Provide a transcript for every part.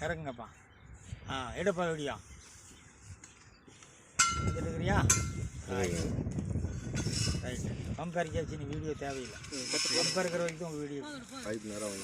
இறங்குங்கப்பா. எடுப்பா video எடுக்கிறியா? Right. Pump இறக்கியாச்சு, நீ video தேவையில்லை. பம்ப் இருக்கிற வரைக்கும் உங்கள் வீடியோ நேரம்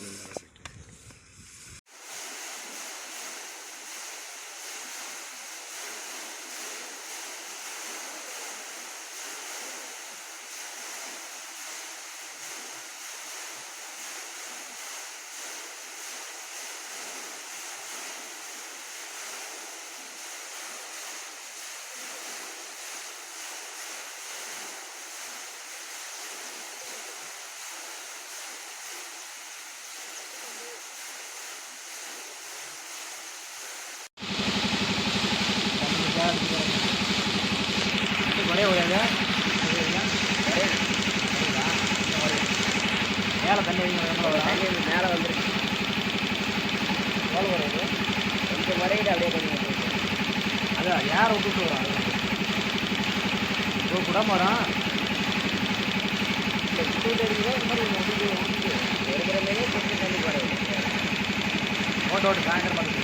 ஒரே ஒரே மேலே தண்ணி மேலே வந்துருக்கு. எவ்வளோ வருது? கொஞ்சம் வரையில அப்படியே கொஞ்சம் அதான் யாரை விட்டுட்டு வரோம். அது கூட மரம் இந்த மாதிரி இருக்கிற மேலே கொஞ்சம் தண்ணி போடுறது. ஓட்ட ஓட்டு சாயந்தரம் பார்த்து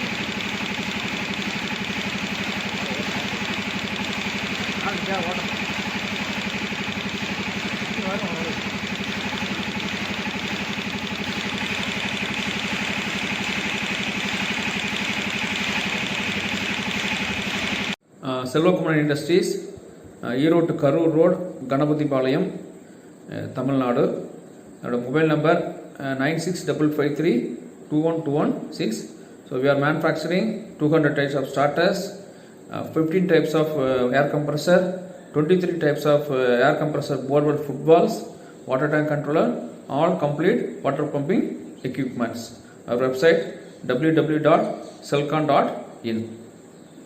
ஓட்டம் Selkon Industries, Erode Karur road, Ganapathi Palayam, Tamil Nadu. என்னோட mobile number 9655321216. So we are manufacturing 200 types of starters, 15 types of air compressor, 23 types of air compressor borewell footballs, water tank controller, all complete water pumping equipments. Our website www.selkon.in.